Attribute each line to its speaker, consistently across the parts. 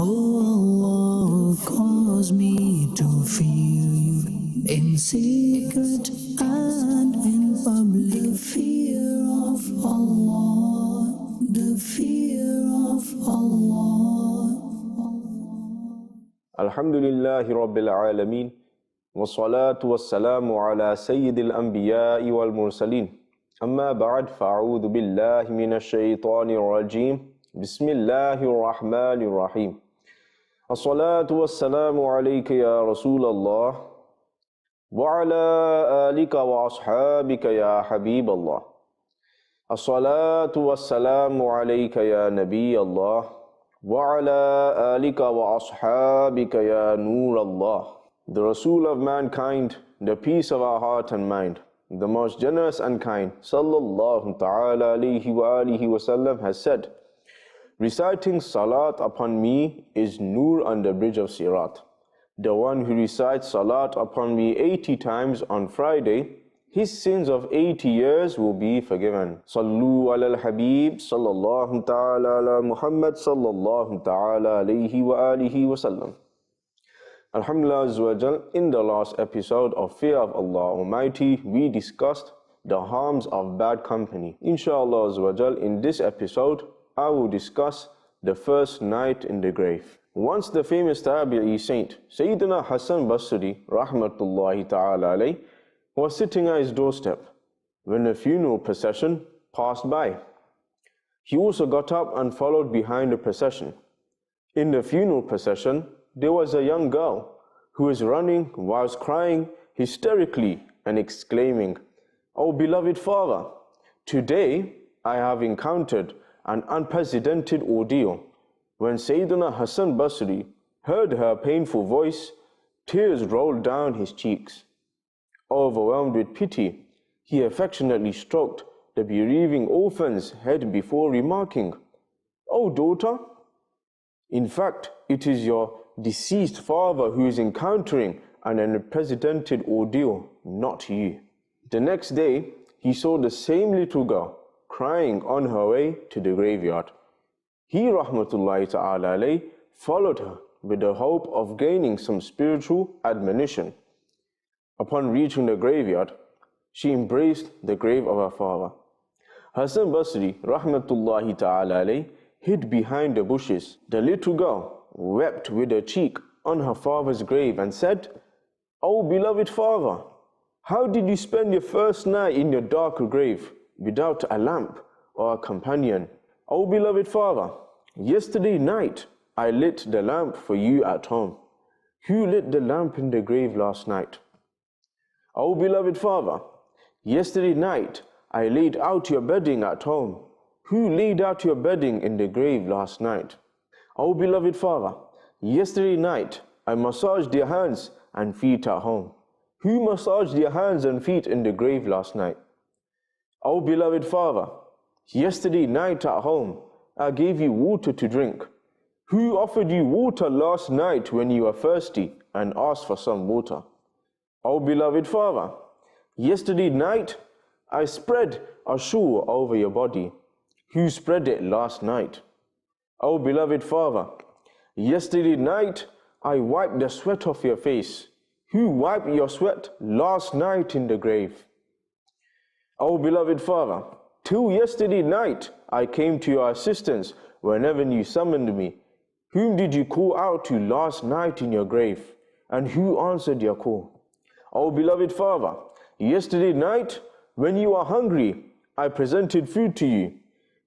Speaker 1: Oh Allah, cause me to fear you in secret and in public. The fear of Allah, the fear of Allah.
Speaker 2: Alhamdulillahi Rabbil Alameen. Wassalatu wassalamu ala Sayyidil Anbiya'i wal Mursaleen. Amma ba'd, fa'udhu billahi minash shaitanir rajim. Bismillahir Rahmanir Rahim. As-salatu wassalamu alayka ya Rasulallah. Wa ala alika wa ashabika ya Habiballah. As-salatu wassalamu alayka ya Nabi Allah. Wa ala alika wa ashabika ya Nur Allah. The Rasul of mankind, the peace of our heart and mind, the most generous and kind, sallallahu ta'ala alayhi wa alihi wasallam, has said, reciting salat upon me is nur on the bridge of Sirat. The one who recites salat upon me 80 times on Friday, his sins of 80 years will be forgiven. Sallu ala al-Habib, sallallahu ta'ala ala Muhammad, sallallahu ta'ala alayhi wa alihi wasallam. Alhamdulillah, in the last episode of Fear of Allah Almighty, we discussed the harms of bad company. Inshallah, in this episode, I will discuss the first night in the grave. Once the famous Tabi'i saint, Sayyidina Hassan Basri, rahmatullahi ta'ala alayh, was sitting at his doorstep when a funeral procession passed by. He also got up and followed behind the procession. In the funeral procession, there was a young girl who was running whilst crying hysterically and exclaiming, "Oh beloved father, today I have encountered an unprecedented ordeal." When Sayyidina Hassan Basri heard her painful voice, tears rolled down his cheeks. Overwhelmed with pity, he affectionately stroked the bereaving orphan's head before remarking, "Oh daughter, in fact, it is your deceased father who is encountering an unprecedented ordeal, not you." The next day, he saw the same little girl crying on her way to the graveyard. He, rahmatullahi ta'ala alayh, followed her with the hope of gaining some spiritual admonition. Upon reaching the graveyard, she embraced the grave of her father. Hassan Basri, rahmatullahi ta'ala alayh, hid behind the bushes. The little girl wept with her cheek on her father's grave and said, "Oh beloved father, how did you spend your first night in your dark grave without a lamp or a companion? Oh beloved father, yesterday night I lit the lamp for you at home. Who lit the lamp in the grave last night? Oh beloved father, yesterday night I laid out your bedding at home. Who laid out your bedding in the grave last night? Oh beloved father, yesterday night I massaged your hands and feet at home. Who massaged your hands and feet in the grave last night? Oh beloved father, yesterday night at home I gave you water to drink. Who offered you water last night when you were thirsty and asked for some water? Oh beloved father, yesterday night I spread a shawl over your body. Who spread it last night? Oh beloved father, yesterday night I wiped the sweat off your face. Who wiped your sweat last night in the grave? Oh beloved father, till yesterday night I came to your assistance whenever you summoned me. Whom did you call out to last night in your grave? And who answered your call? Oh beloved father, yesterday night when you were hungry, I presented food to you.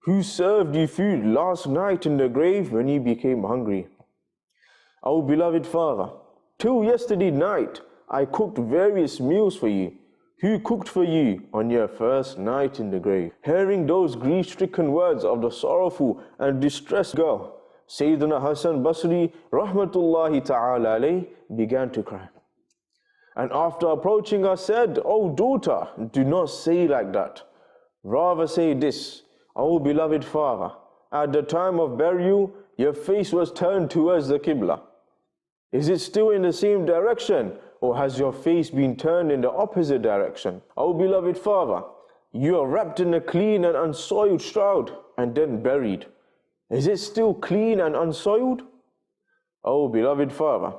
Speaker 2: Who served you food last night in the grave when you became hungry? Oh beloved father, till yesterday night I cooked various meals for you. Who cooked for you on your first night in the grave?" Hearing those grief-stricken words of the sorrowful and distressed girl, Sayyidina Hassan Basri, rahmatullahi ta'ala alayh, began to cry. And after approaching her said, "Oh daughter, do not say like that. Rather say this, Oh beloved father, at the time of burial, your face was turned towards the Qibla. Is it still in the same direction, or has your face been turned in the opposite direction? Oh beloved father, you are wrapped in a clean and unsoiled shroud and then buried. Is it still clean and unsoiled? O beloved father,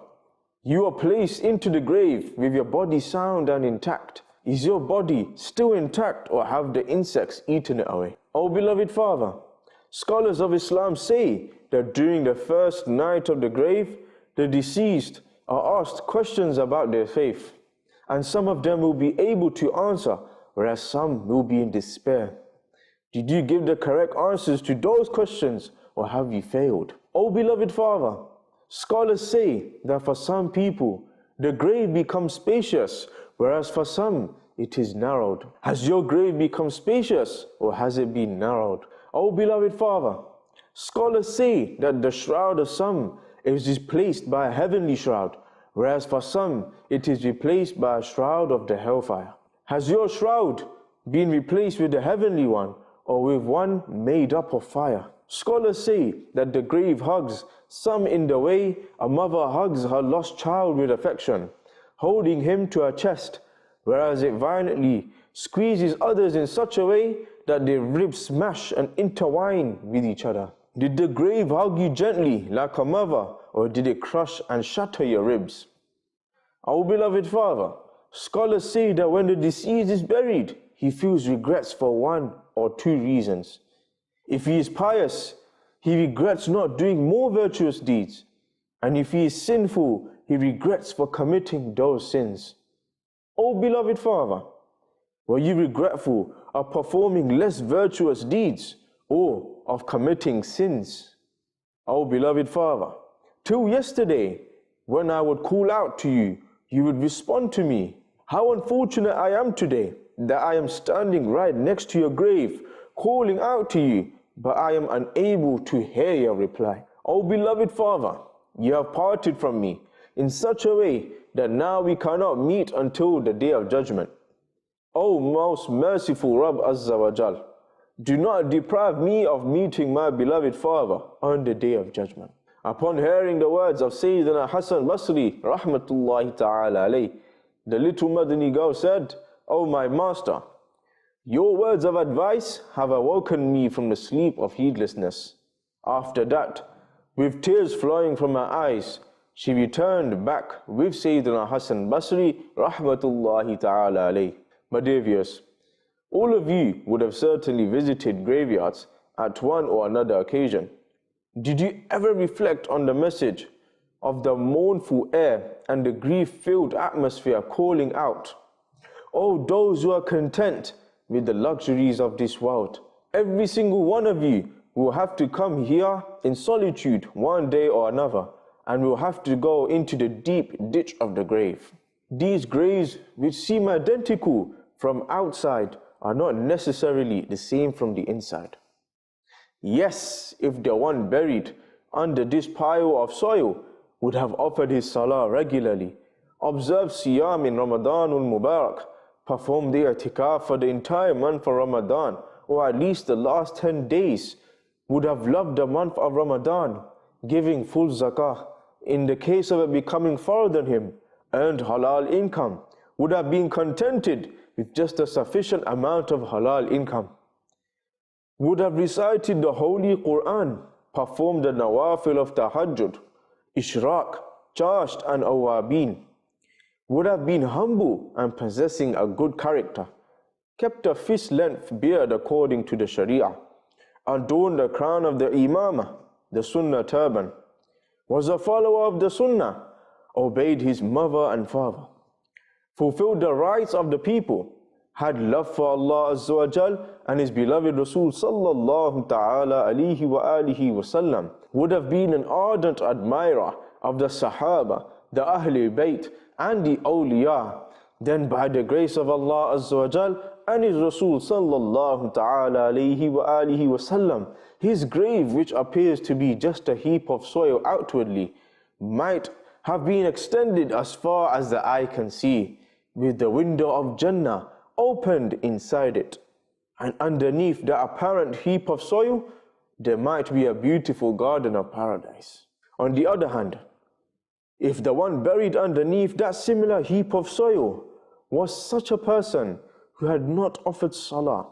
Speaker 2: you are placed into the grave with your body sound and intact. Is your body still intact, or have the insects eaten it away? O beloved father, scholars of Islam say that during the first night of the grave, the deceased are asked questions about their faith, and some of them will be able to answer, whereas some will be in despair. Did you give the correct answers to those questions, or have you failed? O beloved father, scholars say that for some people, the grave becomes spacious, whereas for some, it is narrowed. Has your grave become spacious, or has it been narrowed? O beloved father, scholars say that the shroud of some is replaced by a heavenly shroud, whereas for some, it is replaced by a shroud of the hellfire. Has your shroud been replaced with the heavenly one, or with one made up of fire? Scholars say that the grave hugs some in the way a mother hugs her lost child with affection, holding him to her chest, whereas it violently squeezes others in such a way that their ribs smash and intertwine with each other. Did the grave hug you gently like a mother, or did it crush and shatter your ribs? Our beloved father, scholars say that when the deceased is buried, he feels regrets for one or two reasons. If he is pious, he regrets not doing more virtuous deeds. And if he is sinful, he regrets for committing those sins. O beloved father, were you regretful of performing less virtuous deeds, or of committing sins? O beloved father, till yesterday, when I would call out to you, you would respond to me. How unfortunate I am today that I am standing right next to your grave, calling out to you, but I am unable to hear your reply. O beloved father, you have parted from me in such a way that now we cannot meet until the day of judgment. O most merciful Rabb Azza wa Jal, do not deprive me of meeting my beloved father on the day of judgment. Upon hearing the words of Sayyidina Hassan Basri, rahmatullahi ta'ala alayh, the little Madani girl said, O my master, your words of advice have awoken me from the sleep of heedlessness. After that, with tears flowing from her eyes, she returned back with Sayyidina Hassan Basri, rahmatullahi ta'ala alayh. My dear viewers, all of you would have certainly visited graveyards at one or another occasion. Did you ever reflect on the message of the mournful air and the grief-filled atmosphere calling out, "Oh, those who are content with the luxuries of this world, every single one of you will have to come here in solitude one day or another, and will have to go into the deep ditch of the grave." These graves, which seem identical from outside, are not necessarily the same from the inside. Yes, if the one buried under this pile of soil would have offered his salah regularly, observed siyam in Ramadanul Mubarak, performed the i'tikaf for the entire month of Ramadan, or at least the last 10 days, would have loved the month of Ramadan, giving full zakah, in the case of it becoming fard on him, earned halal income, would have been contented with just a sufficient amount of halal income, would have recited the Holy Quran, performed the nawafil of tahajjud, ishraq, chasht and awabin, would have been humble and possessing a good character, kept a fist-length beard according to the Sharia, adorned the crown of the imamah, the Sunnah turban, was a follower of the Sunnah, obeyed his mother and father, fulfilled the rights of the people, had love for Allah Azza wa Jal and His beloved Rasul sallallahu ta'ala alayhi wa alihi wa sallam, would have been an ardent admirer of the Sahaba, the Ahlul Bayt and the awliya, then by the grace of Allah Azza wa Jal and His Rasul sallallahu ta'ala alayhi wa alihi wa sallam, his grave, which appears to be just a heap of soil outwardly, might have been extended as far as the eye can see, with the window of Jannah opened inside it, and underneath the apparent heap of soil, there might be a beautiful garden of paradise. On the other hand, if the one buried underneath that similar heap of soil was such a person who had not offered salah,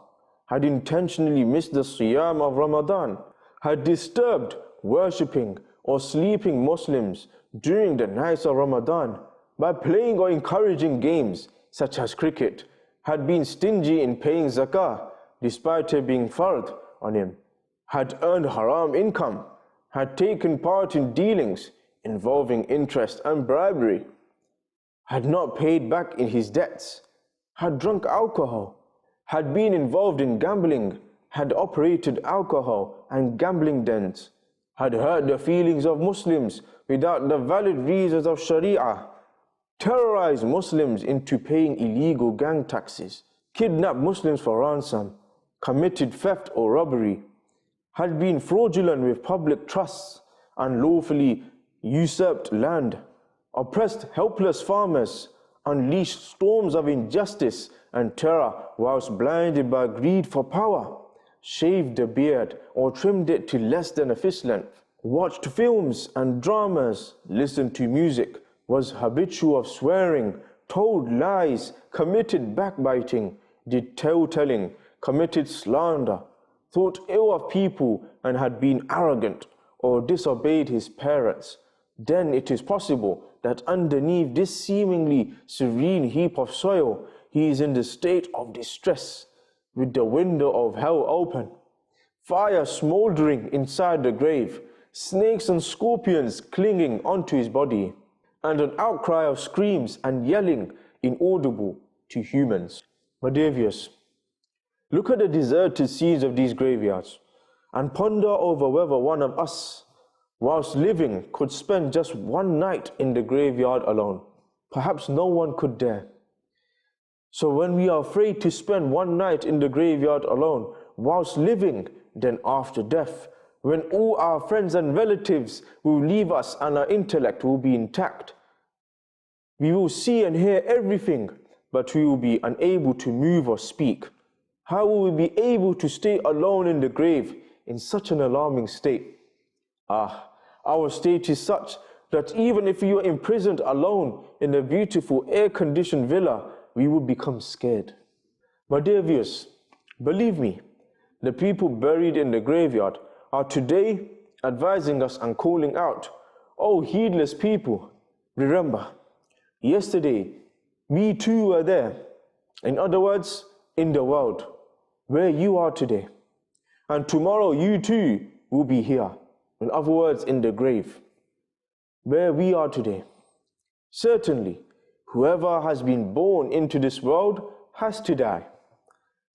Speaker 2: had intentionally missed the siyam of Ramadan, had disturbed worshipping or sleeping Muslims during the nights of Ramadan by playing or encouraging games such as cricket, had been stingy in paying zakah despite it being fard on him, had earned haram income, had taken part in dealings involving interest and bribery, had not paid back in his debts, had drunk alcohol, had been involved in gambling, had operated alcohol and gambling dens, had hurt the feelings of Muslims without the valid reasons of Sharia, terrorized Muslims into paying illegal gang taxes, kidnapped Muslims for ransom, committed theft or robbery, had been fraudulent with public trusts, unlawfully usurped land, oppressed helpless farmers, unleashed storms of injustice and terror whilst blinded by greed for power, shaved the beard or trimmed it to less than a fist length, watched films and dramas, listened to music, was habitual of swearing, told lies, committed backbiting, did tale-telling, committed slander, thought ill of people and had been arrogant or disobeyed his parents, then it is possible that underneath this seemingly serene heap of soil, he is in the state of distress, with the window of hell open, fire smouldering inside the grave, snakes and scorpions clinging onto his body, and an outcry of screams and yelling inaudible to humans. My dear viewers, look at the deserted scenes of these graveyards and ponder over whether one of us, whilst living, could spend just one night in the graveyard alone. Perhaps no one could dare. So when we are afraid to spend one night in the graveyard alone whilst living, then after death, when all our friends and relatives will leave us and our intellect will be intact, we will see and hear everything, but we will be unable to move or speak. How will we be able to stay alone in the grave in such an alarming state? Our state is such that even if you are imprisoned alone in a beautiful air-conditioned villa, we would become scared. My dear viewers, believe me, the people buried in the graveyard are today advising us and calling out, "Oh, heedless people, remember, yesterday we too were there." In other words, in the world, where you are today. And tomorrow you too will be here. In other words, in the grave, where we are today. Certainly, whoever has been born into this world has to die.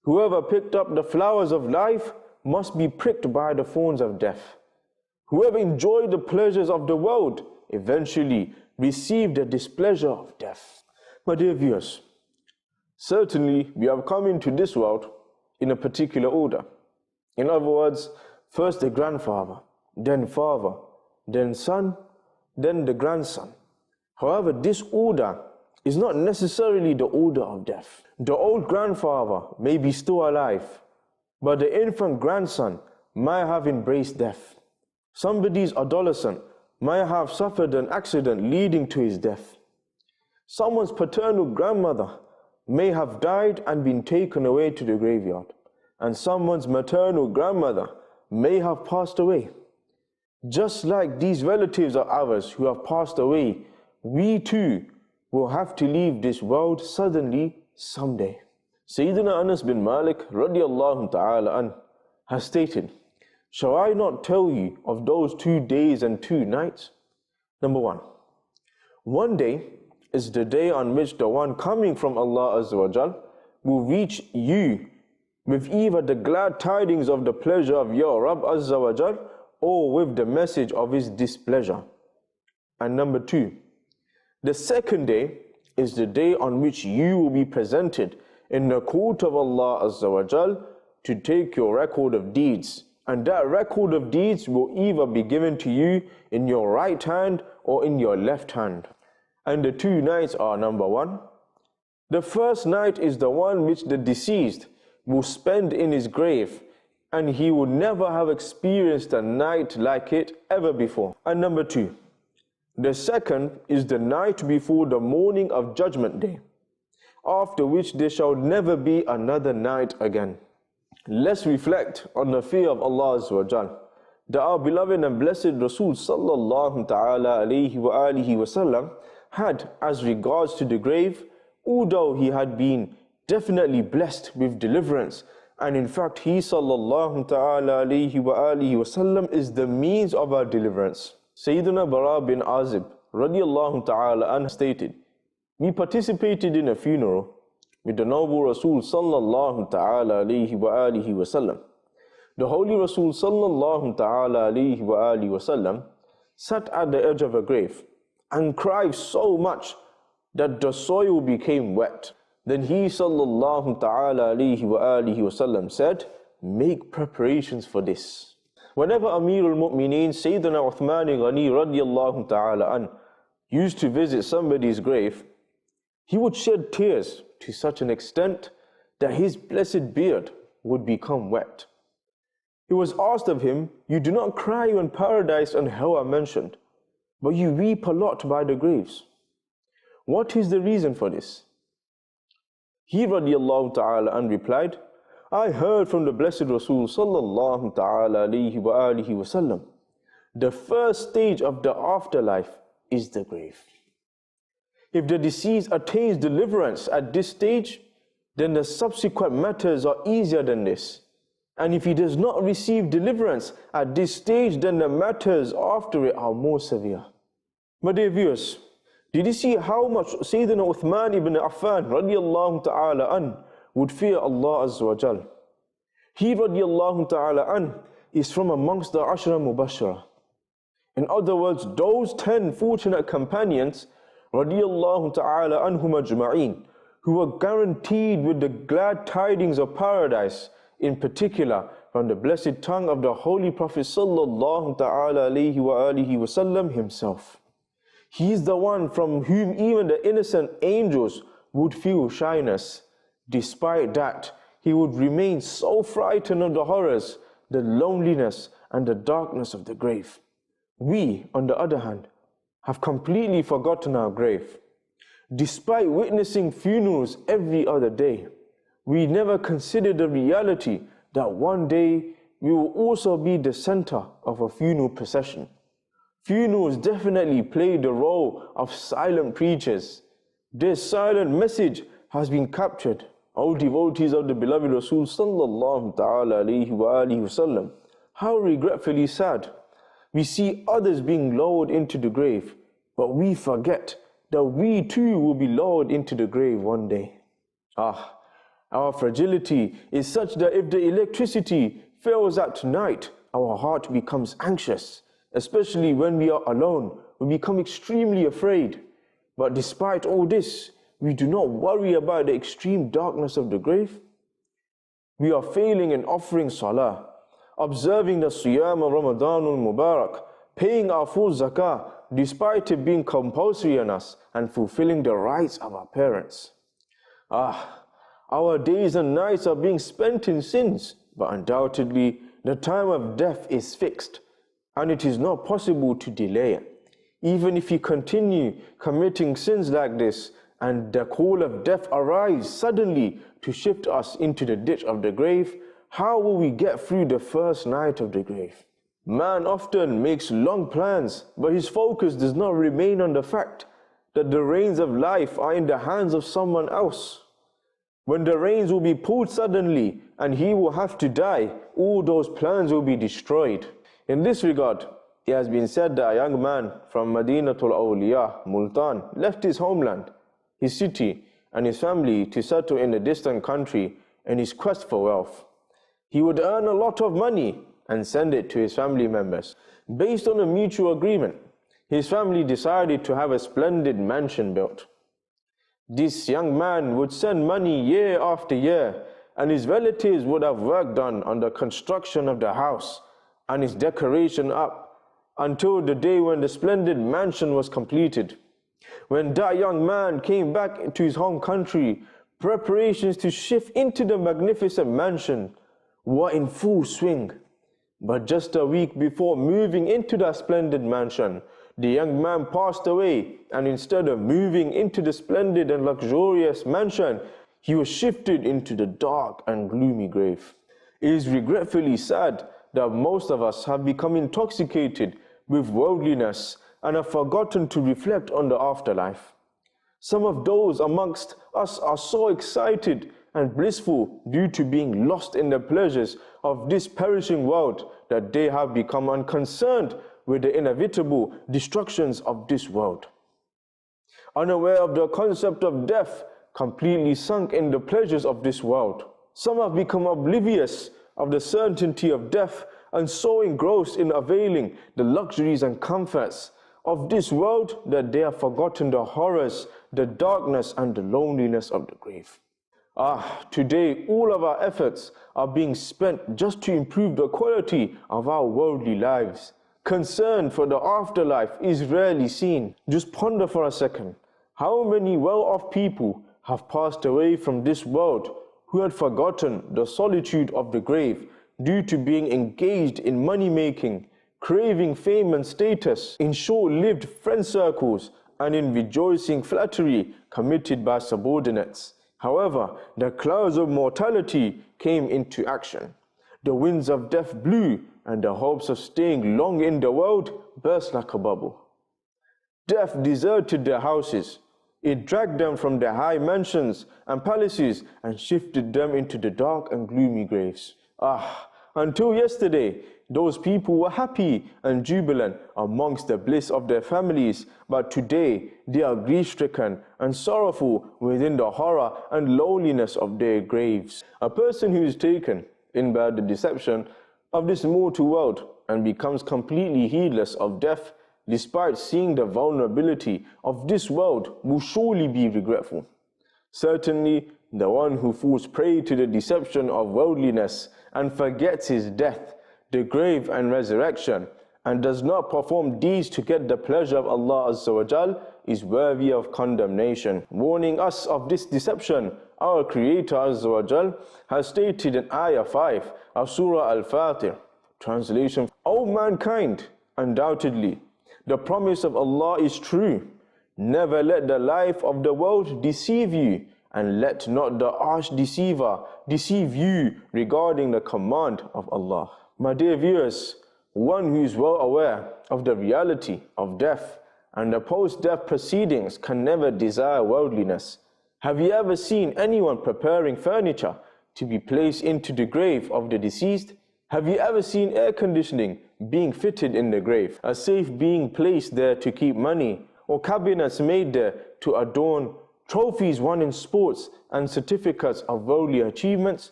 Speaker 2: Whoever picked up the flowers of life must be pricked by the thorns of death. Whoever enjoyed the pleasures of the world eventually received the displeasure of death. My dear viewers, certainly we have come into this world in a particular order. In other words, first the grandfather, then father, then son, then the grandson. However, this order is not necessarily the order of death. The old grandfather may be still alive, but the infant grandson might have embraced death. Somebody's adolescent might have suffered an accident leading to his death. Someone's paternal grandmother may have died and been taken away to the graveyard, and someone's maternal grandmother may have passed away. Just like these relatives of ours who have passed away, we too will have to leave this world suddenly someday. Sayyidina Anas bin Malik radiallahu ta'ala an has stated, "Shall I not tell you of those 2 days and 2 nights? Number 1. One day is the day on which the one coming from Allah Azza wa Jal will reach you with either the glad tidings of the pleasure of your Rabb Azza wa Jal or with the message of his displeasure. And number 2, the second day is the day on which you will be presented in the court of Allah Azza wa Jal to take your record of deeds, and that record of deeds will either be given to you in your right hand or in your left hand. And the 2 nights are, number 1, the first night is the one which the deceased will spend in his grave, and he will never have experienced a night like it ever before. And number 2, the second is the night before the morning of Judgment Day, after which there shall never be another night again. Let's reflect on the fear of Allah Azza wa Jal. that our beloved and blessed Rasul sallallahu ta'ala alayhi wa alihi wasallam had as regards to the grave, although he had been definitely blessed with deliverance, and in fact he sallallahu ta'ala alayhi wa alihi wasallam is the means of our deliverance. Sayyidina Bara bin Azib radiyallahu ta'ala anhu stated, we participated in a funeral with the noble Rasul sallallahu ta'ala alayhi wa alihi wasallam. The Holy Rasul sallallahu ta'ala alayhi wa alihi wasallam sat at the edge of a grave and cried so much that the soil became wet. Then he sallallahu ta'ala alayhi wa alihi wasallam said, make preparations for this. Whenever Amirul Mu'mineen Sayyidina Uthman Ghani radiyallahu ta'ala an used to visit somebody's grave, he would shed tears to such an extent that his blessed beard would become wet. It was asked of him, you do not cry when paradise and hell are mentioned, but you weep a lot by the graves. What is the reason for this? He radiyallahu ta'ala an replied, I heard from the blessed Rasul sallallahu ta'ala alayhi wa alihi wasallam, the first stage of the afterlife is the grave. If the deceased attains deliverance at this stage, then the subsequent matters are easier than this. And if he does not receive deliverance at this stage, then the matters after it are more severe. My dear viewers, did you see how much Sayyidina Uthman ibn Affan radiyallahu ta'ala an would fear Allah Azza wa Jal? He radiyallahu ta'ala an is from amongst the Ashra Mubashara. In other words, those 10 fortunate companions radiyallahu ta'ala anhum ajma'een, who were guaranteed with the glad tidings of paradise, in particular from the blessed tongue of the Holy Prophet sallallahu ta'ala alayhi wa alihi wasallam himself. He is the one from whom even the innocent angels would feel shyness. Despite that, he would remain so frightened of the horrors, the loneliness and the darkness of the grave. We, on the other hand, have completely forgotten our grave. Despite witnessing funerals every other day, we never consider the reality that one day we will also be the center of a funeral procession. Funerals definitely play the role of silent preachers. Their silent message has been captured. O devotees of the beloved Rasul sallallahu ta'ala alayhi wa alihi wasallam, how regretfully sad. We see others being lowered into the grave, but we forget that we too will be lowered into the grave one day. Our fragility is such that if the electricity fails at night, our heart becomes anxious. Especially when we are alone, we become extremely afraid. But despite all this, we do not worry about the extreme darkness of the grave. We are failing in offering salah, observing the Siyam of Ramadanul Mubarak, paying our full zakah, despite it being compulsory on us, and fulfilling the rights of our parents. Our days and nights are being spent in sins, but undoubtedly the time of death is fixed, and it is not possible to delay it. Even if we continue committing sins like this, and the call of death arrives suddenly to shift us into the ditch of the grave, how will we get through the first night of the grave? Man often makes long plans, but his focus does not remain on the fact that the reins of life are in the hands of someone else. When the reins will be pulled suddenly and he will have to die, all those plans will be destroyed. In this regard, it has been said that a young man from Madinatul Awliya, Multan, left his homeland, his city, and his family to settle in a distant country in his quest for wealth. He would earn a lot of money and send it to his family members. Based on a mutual agreement, his family decided to have a splendid mansion built. This young man would send money year after year, and his relatives would have work done on the construction of the house and its decoration up until the day when the splendid mansion was completed. When that young man came back to his home country, preparations to shift into the magnificent mansion were in full swing. But just a week before moving into that splendid mansion, the young man passed away, and instead of moving into the splendid and luxurious mansion, he was shifted into the dark and gloomy grave. It is regretfully sad that most of us have become intoxicated with worldliness and have forgotten to reflect on the afterlife. Some of those amongst us are so excited and blissful due to being lost in the pleasures of this perishing world that they have become unconcerned with the inevitable destructions of this world. Unaware of the concept of death, completely sunk in the pleasures of this world. Some have become oblivious of the certainty of death and so engrossed in availing the luxuries and comforts of this world that they have forgotten the horrors, the darkness and the loneliness of the grave. Today all of our efforts are being spent just to improve the quality of our worldly lives. Concern for the afterlife is rarely seen. Just ponder for a second. How many well-off people have passed away from this world who had forgotten the solitude of the grave due to being engaged in money-making, craving fame and status, in short-lived friend circles, and in rejoicing flattery committed by subordinates. However, the clouds of mortality came into action. The winds of death blew, and the hopes of staying long in the world burst like a bubble. Death deserted their houses. It dragged them from their high mansions and palaces and shifted them into the dark and gloomy graves. Until yesterday, those people were happy and jubilant amongst the bliss of their families, but today they are grief-stricken and sorrowful within the horror and loneliness of their graves. A person who is taken in by the deception of this mortal world and becomes completely heedless of death, despite seeing the vulnerability of this world, will surely be regretful. Certainly, the one who falls prey to the deception of worldliness and forgets his death, the grave and resurrection, and does not perform deeds to get the pleasure of Allah Azza wa Jal, is worthy of condemnation. Warning us of this deception, our Creator Azza wa Jal has stated in Ayah 5 of Surah Al-Fatir, translation: O mankind, undoubtedly, the promise of Allah is true. Never let the life of the world deceive you, and let not the arch deceiver deceive you regarding the command of Allah. My dear viewers, one who is well aware of the reality of death and the post-death proceedings can never desire worldliness. Have you ever seen anyone preparing furniture to be placed into the grave of the deceased? Have you ever seen air conditioning being fitted in the grave, a safe being placed there to keep money, or cabinets made there to adorn trophies won in sports and certificates of worldly achievements?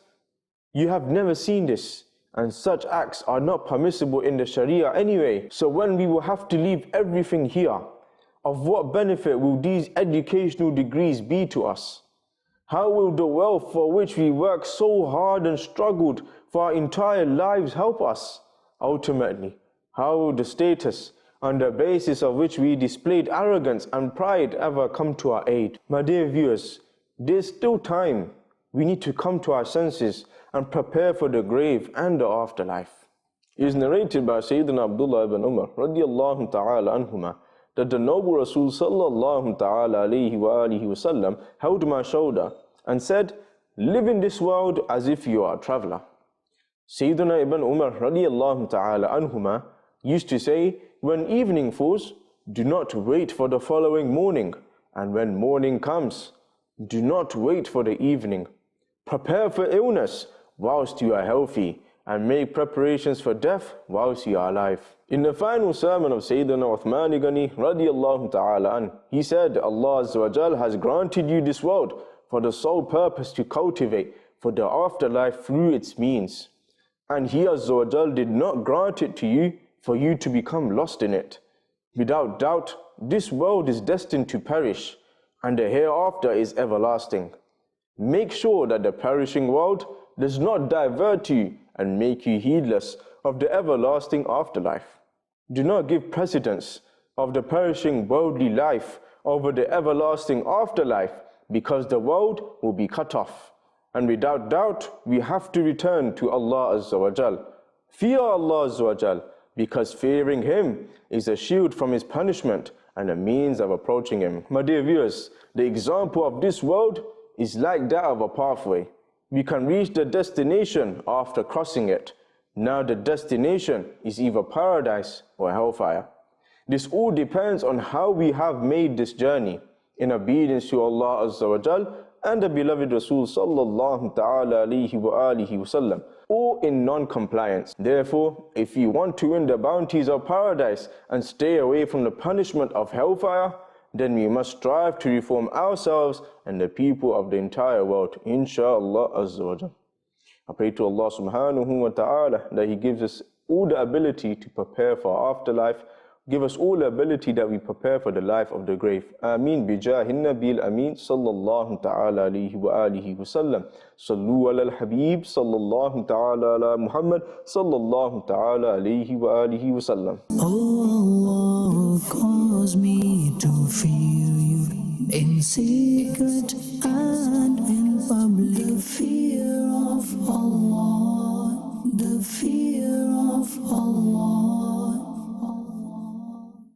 Speaker 2: You have never seen this, and such acts are not permissible in the Sharia anyway. So when we will have to leave everything here, of what benefit will these educational degrees be to us? How will the wealth for which we work so hard and struggled for our entire lives help us? Ultimately, how will the status on the basis of which we displayed arrogance and pride ever come to our aid? My dear viewers, there's still time. We need to come to our senses and prepare for the grave and the afterlife. It is narrated by Sayyidina Abdullah ibn Umar radiyallahu ta'ala anhuma that the noble Rasul sallallahu ta'ala alayhi wa alihi wasallam held my shoulder and said, "Live in this world as if you are a traveler." Sayyidina ibn Umar radiyallahu ta'ala anhuma used to say, when evening falls, do not wait for the following morning, and when morning comes, do not wait for the evening. Prepare for illness whilst you are healthy, and make preparations for death whilst you are alive. In the final sermon of Sayyidina Uthman Ghani radiyallahu ta'ala an, he said, Allah Azza wa Jal has granted you this world for the sole purpose to cultivate for the afterlife through its means. And He Azza wa Jal did not grant it to you for you to become lost in it. Without doubt, this world is destined to perish, and the hereafter is everlasting. Make sure that the perishing world does not divert you and make you heedless of the everlasting afterlife. Do not give precedence of the perishing worldly life over the everlasting afterlife, because the world will be cut off. And without doubt, we have to return to Allah Azza wa Jal. Fear Allah Azza wa Jal, because fearing Him is a shield from His punishment and a means of approaching Him. My dear viewers, the example of this world is like that of a pathway. We can reach the destination after crossing it. Now the destination is either paradise or hellfire. This all depends on how we have made this journey in obedience to Allah Azza wa Jal and the beloved Rasul sallallahu ta'ala alayhi wa alihi wasallam, or in non-compliance. Therefore, if you want to win the bounties of paradise and stay away from the punishment of hellfire, then we must strive to reform ourselves and the people of the entire world, inshaAllah Azza wa Jal. I pray to Allah subhanahu wa ta'ala that He gives us all the ability to prepare for our afterlife. Give us all the ability that we prepare for the life of the grave. Ameen bijahin nabil ameen sallallahu ta'ala alayhi wa alihi wa sallam. Sallu ala al-habib sallallahu ta'ala ala Muhammad sallallahu ta'ala alayhi wa alihi wa sallam.
Speaker 1: Oh Allah, cause me to fear you in secret